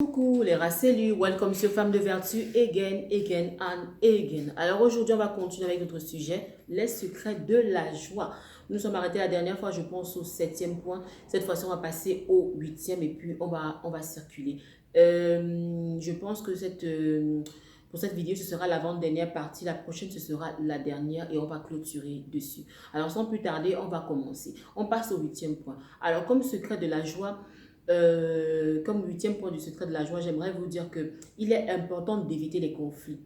Coucou les races élues, welcome sur Femmes de Vertu, again and again. Alors aujourd'hui, on va continuer avec notre sujet, les secrets de la joie. Nous nous sommes arrêtés la dernière fois, je pense, au 7e point. Cette fois-ci, on va passer au 8e et puis on va circuler. Je pense que pour cette vidéo, ce sera l'avant-dernière partie. La prochaine, ce sera la dernière et on va clôturer dessus. Alors sans plus tarder, on va commencer. On passe au 8e point. Alors comme secret de la joie, comme 8e point du secret de la joie, j'aimerais vous dire qu'il est important d'éviter les conflits.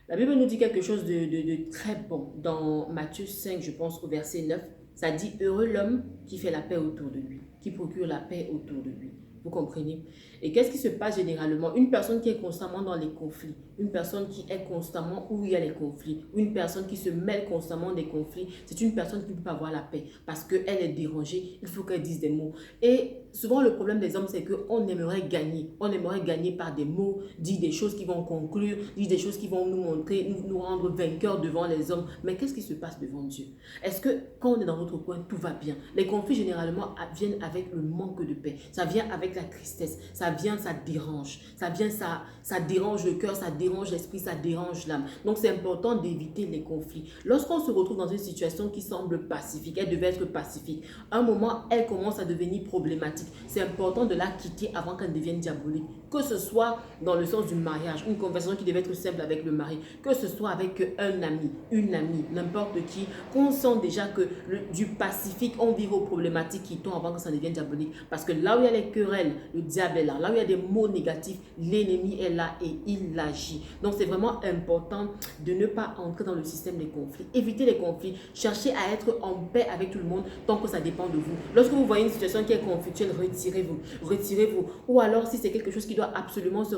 La Bible nous dit quelque chose de très bon. Dans Matthieu 5, je pense, au verset 9, ça dit « Heureux l'homme qui fait la paix autour de lui, qui procure la paix autour de lui. » Vous comprenez? Et qu'est-ce qui se passe généralement? Une personne qui est constamment dans les conflits, une personne qui est constamment où il y a les conflits, ou une personne qui se mêle constamment des conflits, c'est une personne qui ne peut pas avoir la paix parce qu'elle est dérangée, il faut qu'elle dise des mots. Et souvent, le problème des hommes, c'est qu'on aimerait gagner. On aimerait gagner par des mots, dire des choses qui vont conclure, dire des choses qui vont nous montrer, nous rendre vainqueurs devant les hommes. Mais qu'est-ce qui se passe devant Dieu? Est-ce que quand on est dans notre coin, tout va bien? Les conflits, généralement, viennent avec le manque de paix. Ça vient avec la tristesse. Ça vient, ça dérange. Ça vient, ça dérange le cœur, ça dérange l'esprit, ça dérange l'âme. Donc, c'est important d'éviter les conflits. Lorsqu'on se retrouve dans une situation qui semble pacifique, elle devait être pacifique, à un moment, elle commence à devenir problématique. C'est important de la quitter avant qu'elle devienne diabolique. Que ce soit dans le sens du mariage, une conversation qui devait être simple avec le mari, que ce soit avec un ami, une amie, n'importe qui, qu'on sent déjà que du pacifique, on vit aux problématiques qui tombent avant que ça devienne diabolique. Parce que là où il y a les querelles, le diable est là. Là où il y a des mots négatifs, l'ennemi est là et il agit. Donc c'est vraiment important de ne pas entrer dans le système des conflits. Éviter les conflits. Cherchez à être en paix avec tout le monde tant que ça dépend de vous. Lorsque vous voyez une situation qui est conflictuelle, retirez-vous. Retirez-vous. Ou alors si c'est quelque chose qui doit absolument se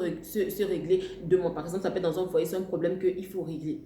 régler demain. Par exemple, ça peut être dans un foyer, c'est un problème qu'il faut régler.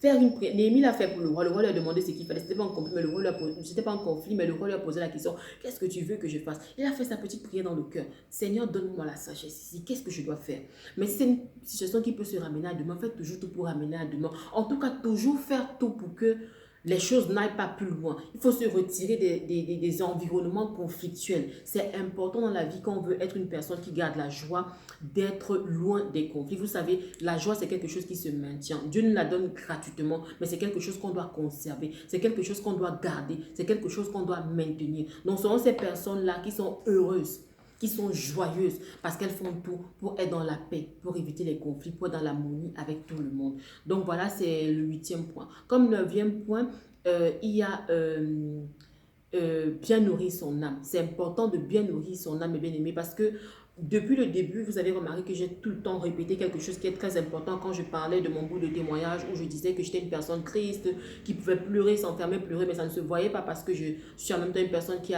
Faire une prière. Néhémie l'a fait pour le roi. Le roi lui a demandé ce qu'il fallait. C'était pas un conflit, mais le roi lui a posé, c'était pas un conflit, mais le roi lui a posé la question. Qu'est-ce que tu veux que je fasse? Il a fait sa petite prière dans le cœur. Seigneur, donne-moi la sagesse ici. Qu'est-ce que je dois faire? Mais si c'est une situation qui peut se ramener à demain, faites toujours tout pour ramener à demain. En tout cas, toujours faire tout pour que les choses n'aillent pas plus loin. Il faut se retirer des environnements conflictuels. C'est important dans la vie quand on veut être une personne qui garde la joie, d'être loin des conflits. Vous savez, la joie, c'est quelque chose qui se maintient. Dieu nous la donne gratuitement, mais c'est quelque chose qu'on doit conserver. C'est quelque chose qu'on doit garder. C'est quelque chose qu'on doit maintenir. Donc, ce sont ces personnes-là qui sont heureuses, qui sont joyeuses parce qu'elles font tout pour être dans la paix, pour éviter les conflits, pour être dans l'harmonie avec tout le monde. Donc voilà, c'est le 8e point. Comme 9e point, il y a bien nourrir son âme. C'est important de bien nourrir son âme, bien aimé, parce que depuis le début, vous avez remarqué que j'ai tout le temps répété quelque chose qui est très important quand je parlais de mon bout de témoignage où je disais que j'étais une personne triste, qui pouvait pleurer, s'enfermer, pleurer, mais ça ne se voyait pas parce que je suis en même temps une personne qui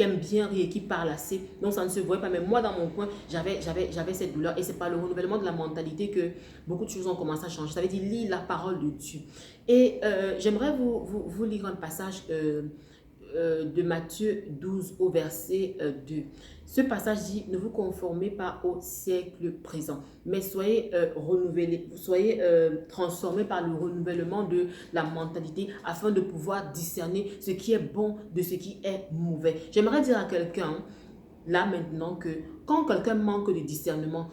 aime bien rire, qui parle assez. Donc, ça ne se voit pas. Mais moi, dans mon coin, j'avais cette douleur. Et c'est par le renouvellement de la mentalité que beaucoup de choses ont commencé à changer. Ça veut dire, lis la parole de Dieu. Et j'aimerais vous lire un passage de Matthieu 12 au verset 2. Ce passage dit, ne vous conformez pas au siècle présent, mais soyez renouvelés, soyez transformés par le renouvellement de la mentalité afin de pouvoir discerner ce qui est bon de ce qui est mauvais. J'aimerais dire à quelqu'un, là maintenant, que quand quelqu'un manque de discernement,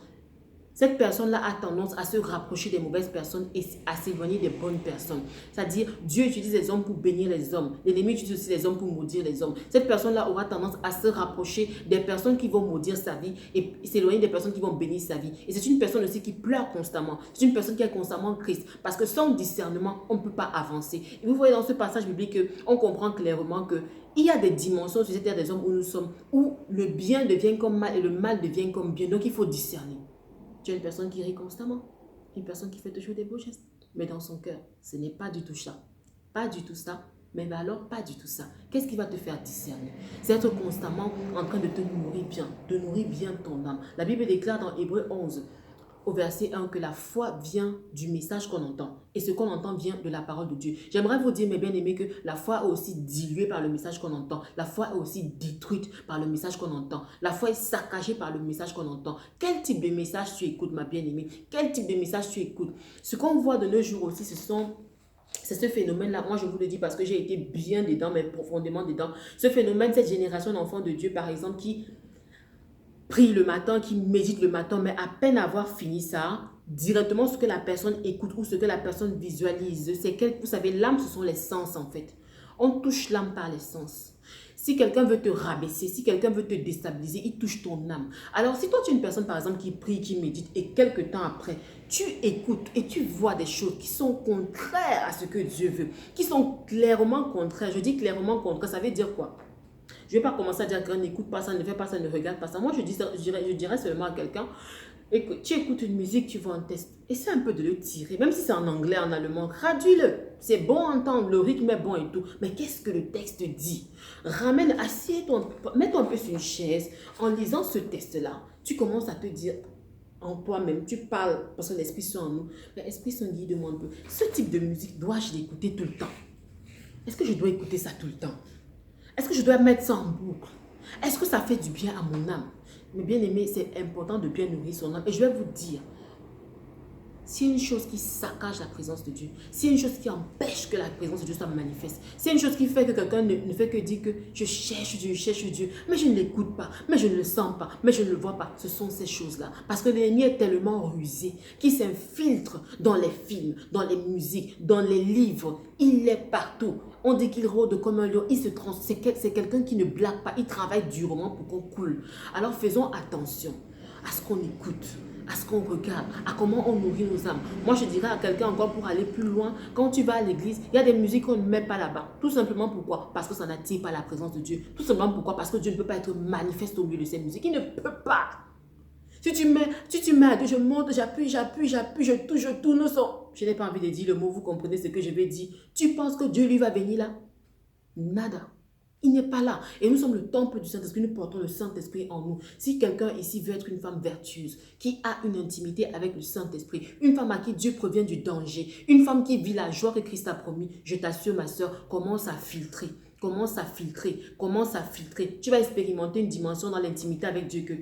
cette personne-là a tendance à se rapprocher des mauvaises personnes et à s'éloigner des bonnes personnes. C'est-à-dire, Dieu utilise les hommes pour bénir les hommes. L'ennemi utilise aussi les hommes pour maudire les hommes. Cette personne-là aura tendance à se rapprocher des personnes qui vont maudire sa vie et s'éloigner des personnes qui vont bénir sa vie. Et c'est une personne aussi qui pleure constamment. C'est une personne qui est constamment triste. Parce que sans discernement, on ne peut pas avancer. Et vous voyez dans ce passage biblique qu'on comprend clairement que il y a des dimensions sur cette terre des hommes où nous sommes, où le bien devient comme mal et le mal devient comme bien. Donc, il faut discerner. Tu es une personne qui rit constamment, une personne qui fait toujours des beaux gestes, mais dans son cœur, ce n'est pas du tout ça. Pas du tout ça, mais alors pas du tout ça. Qu'est-ce qui va te faire discerner? C'est être constamment en train de te nourrir bien, de nourrir bien ton âme. La Bible déclare dans Hébreux 11, au verset 1, que la foi vient du message qu'on entend. Et ce qu'on entend vient de la parole de Dieu. J'aimerais vous dire, mes bien-aimés, que la foi est aussi diluée par le message qu'on entend. La foi est aussi détruite par le message qu'on entend. La foi est saccagée par le message qu'on entend. Quel type de message tu écoutes, ma bien-aimée? Quel type de message tu écoutes? Ce qu'on voit de nos jours aussi, c'est ce phénomène-là. Moi, je vous le dis parce que j'ai été bien dedans, mais profondément dedans. Ce phénomène, cette génération d'enfants de Dieu, par exemple, qui prie le matin, qui médite le matin, mais à peine avoir fini ça, directement ce que la personne écoute ou ce que la personne visualise, c'est que, vous savez, l'âme, ce sont les sens en fait. On touche l'âme par les sens. Si quelqu'un veut te rabaisser, si quelqu'un veut te déstabiliser, il touche ton âme. Alors, si toi, tu es une personne, par exemple, qui prie, qui médite, et quelques temps après, tu écoutes et tu vois des choses qui sont contraires à ce que Dieu veut, qui sont clairement contraires. Je dis clairement contraires, ça veut dire quoi? Je ne vais pas commencer à dire qu'on n'écoute pas ça, ne fait pas ça, ne regarde pas ça. Moi, je dirais seulement à quelqu'un, tu écoutes une musique, tu vois un texte. Essaie un peu de le tirer, même si c'est en anglais, en allemand, traduis-le. C'est bon à entendre, le rythme est bon et tout. Mais qu'est-ce que le texte dit? Ramène, assieds-toi, mets-toi un peu sur une chaise. En lisant ce texte-là, tu commences à te dire en toi-même, tu parles, parce que l'Esprit Saint en nous. Mais l'Esprit Saint, guide-moi un peu. Ce type de musique, dois-je l'écouter tout le temps? Est-ce que je dois écouter ça tout le temps? Est-ce que je dois mettre ça en boucle? Est-ce que ça fait du bien à mon âme? Mais bien aimé, c'est important de bien nourrir son âme. Et je vais vous dire, s'il y a une chose qui saccage la présence de Dieu, s'il y a une chose qui empêche que la présence de Dieu soit manifeste, s'il y a une chose qui fait que quelqu'un ne fait que dire que je cherche Dieu, mais je ne l'écoute pas, mais je ne le sens pas, mais je ne le vois pas, ce sont ces choses-là. Parce que l'ennemi est tellement rusé qu'il s'infiltre dans les films, dans les musiques, dans les livres. Il est partout. On dit qu'il rôde comme un lion. C'est quelqu'un qui ne blague pas. Il travaille durement pour qu'on coule. Alors faisons attention à ce qu'on écoute, à ce qu'on regarde, à comment on nourrit nos âmes. Moi, je dirais à quelqu'un encore pour aller plus loin, quand tu vas à l'église, il y a des musiques qu'on ne met pas là-bas. Tout simplement pourquoi? Parce que ça n'attire pas la présence de Dieu. Tout simplement pourquoi? Parce que Dieu ne peut pas être manifeste au milieu de ces musiques. Il ne peut pas. Si tu mets à Dieu, je monte, j'appuie, je touche, je tourne son. Je n'ai pas envie de dire le mot, vous comprenez ce que je vais dire. Tu penses que Dieu lui va venir là? Nada. Il n'est pas là. Et nous sommes le temple du Saint-Esprit. Nous portons le Saint-Esprit en nous. Si quelqu'un ici veut être une femme vertueuse, qui a une intimité avec le Saint-Esprit, une femme à qui Dieu provient du danger, une femme qui vit la joie que Christ a promis, je t'assure, ma soeur, commence à filtrer. Commence à filtrer. Commence à filtrer. Tu vas expérimenter une dimension dans l'intimité avec Dieu que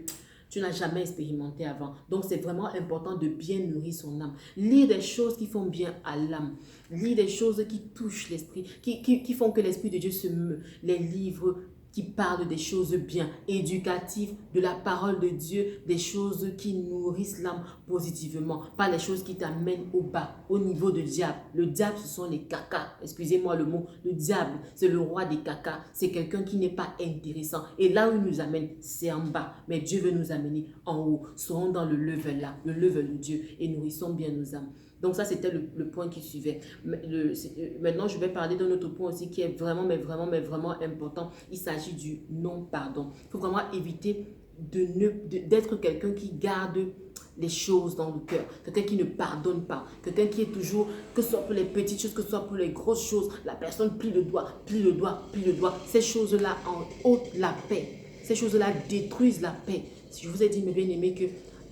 tu n'as jamais expérimenté avant. Donc, c'est vraiment important de bien nourrir son âme. Lire des choses qui font bien à l'âme. Lire des choses qui touchent l'esprit, qui font que l'Esprit de Dieu se meut. Les livres qui parlent des choses bien, éducatives, de la parole de Dieu, des choses qui nourrissent l'âme positivement, pas les choses qui t'amènent au bas, au niveau du diable. Le diable, ce sont les cacas, excusez-moi le mot, le diable, c'est le roi des cacas, c'est quelqu'un qui n'est pas intéressant. Et là où il nous amène, c'est en bas, mais Dieu veut nous amener en haut. Serons dans le level là, le level de Dieu, et nourrissons bien nos âmes. Donc ça, c'était le point qui suivait. Maintenant, je vais parler d'un autre point aussi qui est vraiment, mais vraiment important. Il s'agit du non-pardon. Il faut vraiment éviter d'être quelqu'un qui garde les choses dans le cœur. Quelqu'un qui ne pardonne pas. Quelqu'un qui est toujours, que ce soit pour les petites choses, que ce soit pour les grosses choses, la personne plie le doigt, plie le doigt, plie le doigt. Ces choses-là ôtent la paix. Ces choses-là détruisent la paix. Si je vous ai dit, mes bien-aimés, que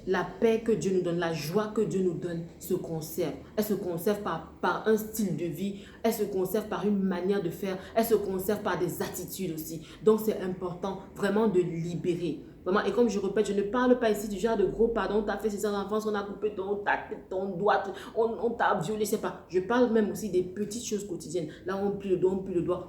la paix que Dieu nous donne, la joie que Dieu nous donne se conserve. Elle se conserve par un style de vie, elle se conserve par une manière de faire, elle se conserve par des attitudes aussi. Donc c'est important vraiment de libérer. Vraiment, et comme je répète, je ne parle pas ici du genre de gros pardon, on t'a fait ces enfants, on a coupé ton doigt, on t'a violé, je sais pas. Je parle même aussi des petites choses quotidiennes. Là, on plie le doigt,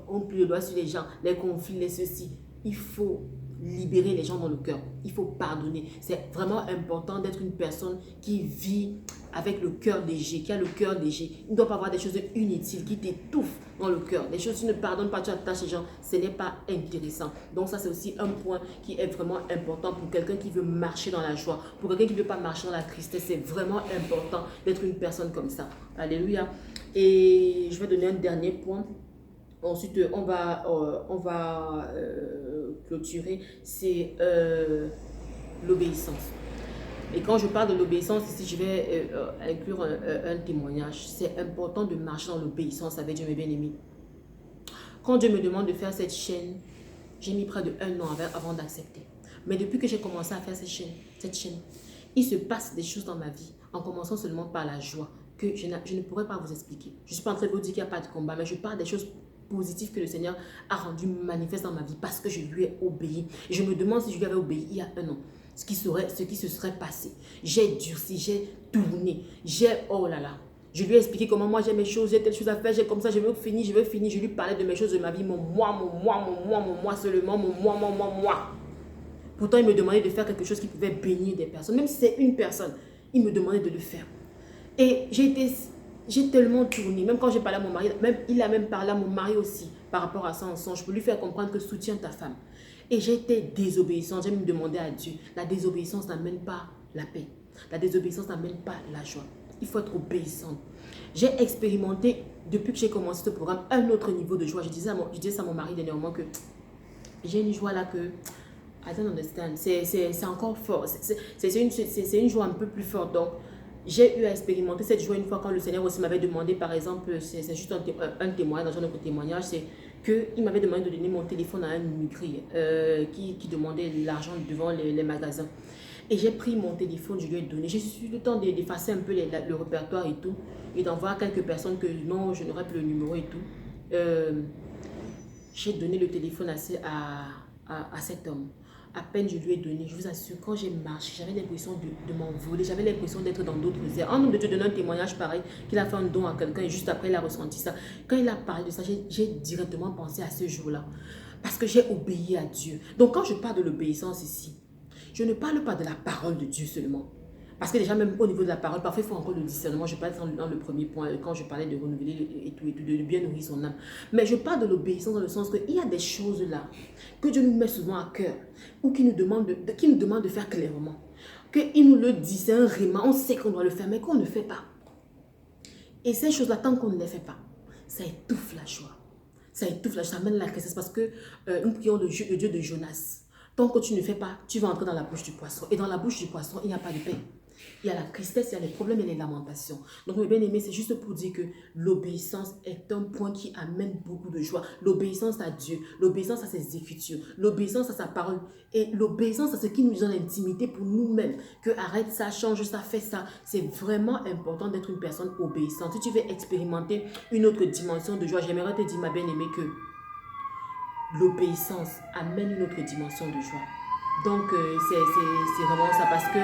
on plie le doigt sur les gens, les conflits, les ceci. Il faut libérer les gens dans le cœur. Il faut pardonner. C'est vraiment important d'être une personne qui vit avec le cœur léger, qui a le cœur léger. Il ne doit pas avoir des choses inutiles qui t'étouffent dans le cœur. Les choses, tu ne pardonnes pas, tu attaches les gens, ce n'est pas intéressant. Donc ça, c'est aussi un point qui est vraiment important pour quelqu'un qui veut marcher dans la joie. Pour quelqu'un qui ne veut pas marcher dans la tristesse, c'est vraiment important d'être une personne comme ça. Alléluia. Et je vais donner un dernier point. Ensuite, on va clôturer, c'est l'obéissance. Et quand je parle de l'obéissance, ici, je vais inclure un témoignage. C'est important de marcher dans l'obéissance avec Dieu, mes bien-aimés. Quand Dieu me demande de faire cette chaîne, j'ai mis près de 1 an avant d'accepter. Mais depuis que j'ai commencé à faire cette chaîne, il se passe des choses dans ma vie, en commençant seulement par la joie, que je ne pourrais pas vous expliquer. Je ne suis pas en train de vous dire qu'il n'y a pas de combat, mais je parle des choses positif que le Seigneur a rendu manifeste dans ma vie parce que je lui ai obéi. Et je me demande si je lui avais obéi il y a 1 an, ce qui se serait passé. J'ai durci, j'ai tourné, oh là là. Je lui ai expliqué comment moi j'ai mes choses, j'ai telle chose à faire, j'ai comme ça, je veux finir. Je lui parlais de mes choses de ma vie, mon moi seulement, mon moi. Pourtant, il me demandait de faire quelque chose qui pouvait bénir des personnes. Même si c'est une personne, il me demandait de le faire. Et j'ai tellement tourné, même quand j'ai parlé à mon mari, même, il a même parlé à mon mari aussi par rapport à ça ensemble. Je peux lui faire comprendre que soutiens ta femme. Et j'ai été désobéissante, j'ai même demandé à Dieu. La désobéissance n'amène pas la paix. La désobéissance n'amène pas la joie. Il faut être obéissante. J'ai expérimenté, depuis que j'ai commencé ce programme, un autre niveau de joie. Je disais à mon mari dernièrement que j'ai une joie là que I don't understand. C'est encore fort. C'est une joie un peu plus forte. Donc, j'ai eu à expérimenter cette joie une fois quand le Seigneur aussi m'avait demandé, par exemple, c'est juste un témoignage, dans un autre témoignage, c'est qu'il m'avait demandé de donner mon téléphone à un immigré qui demandait l'argent devant les magasins. Et j'ai pris mon téléphone, je lui ai donné. J'ai eu le temps d'effacer un peu le répertoire et tout, et d'envoyer à quelques personnes que non, je n'aurais plus le numéro et tout. J'ai donné le téléphone à cet homme. À peine je lui ai donné, je vous assure, quand j'ai marché, j'avais l'impression de m'envoler, j'avais l'impression d'être dans d'autres airs. Un homme de Dieu donnait un témoignage pareil, qu'il a fait un don à quelqu'un et juste après il a ressenti ça. Quand il a parlé de ça, j'ai directement pensé à ce jour-là. Parce que j'ai obéi à Dieu. Donc quand je parle de l'obéissance ici, je ne parle pas de la parole de Dieu seulement. Parce que déjà, même au niveau de la parole, parfois il faut encore le discernement. Je parle dans le premier point, quand je parlais de renouveler et tout, de bien nourrir son âme. Mais je parle de l'obéissance dans le sens qu'il y a des choses là que Dieu nous met souvent à cœur ou qui nous demande de faire clairement. Qu'il nous le dit, c'est un rhéma, on sait qu'on doit le faire, mais qu'on ne fait pas. Et ces choses-là, tant qu'on ne les fait pas, ça étouffe la joie. Ça étouffe la joie, ça amène la tristesse parce que nous prions le Dieu de Jonas. Tant que tu ne fais pas, tu vas entrer dans la bouche du poisson. Et dans la bouche du poisson, il n'y a pas de paix. Il y a la tristesse, il y a les problèmes et les lamentations. Donc, mes bien-aimés, c'est juste pour dire que l'obéissance est un point qui amène beaucoup de joie. L'obéissance à Dieu, l'obéissance à ses écritures, l'obéissance à sa parole et l'obéissance à ce qui nous donne l'intimité pour nous-mêmes. Que arrête ça, change ça, fais ça. C'est vraiment important d'être une personne obéissante. Si tu veux expérimenter une autre dimension de joie, j'aimerais te dire, ma bien-aimée, que l'obéissance amène une autre dimension de joie. Donc, c'est vraiment ça parce que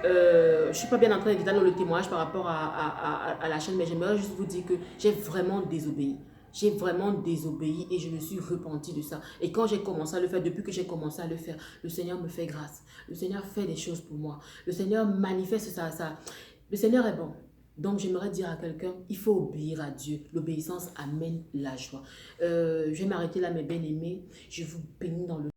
je ne suis pas bien en train de dire dans le témoignage par rapport à la chaîne, mais j'aimerais juste vous dire que j'ai vraiment désobéi. J'ai vraiment désobéi et je me suis repentie de ça. Et quand j'ai commencé à le faire, depuis que j'ai commencé à le faire, le Seigneur me fait grâce. Le Seigneur fait des choses pour moi. Le Seigneur manifeste ça. Le Seigneur est bon. Donc, j'aimerais dire à quelqu'un, il faut obéir à Dieu. L'obéissance amène la joie. Je vais m'arrêter là, mes bien-aimés. Je vous bénis dans le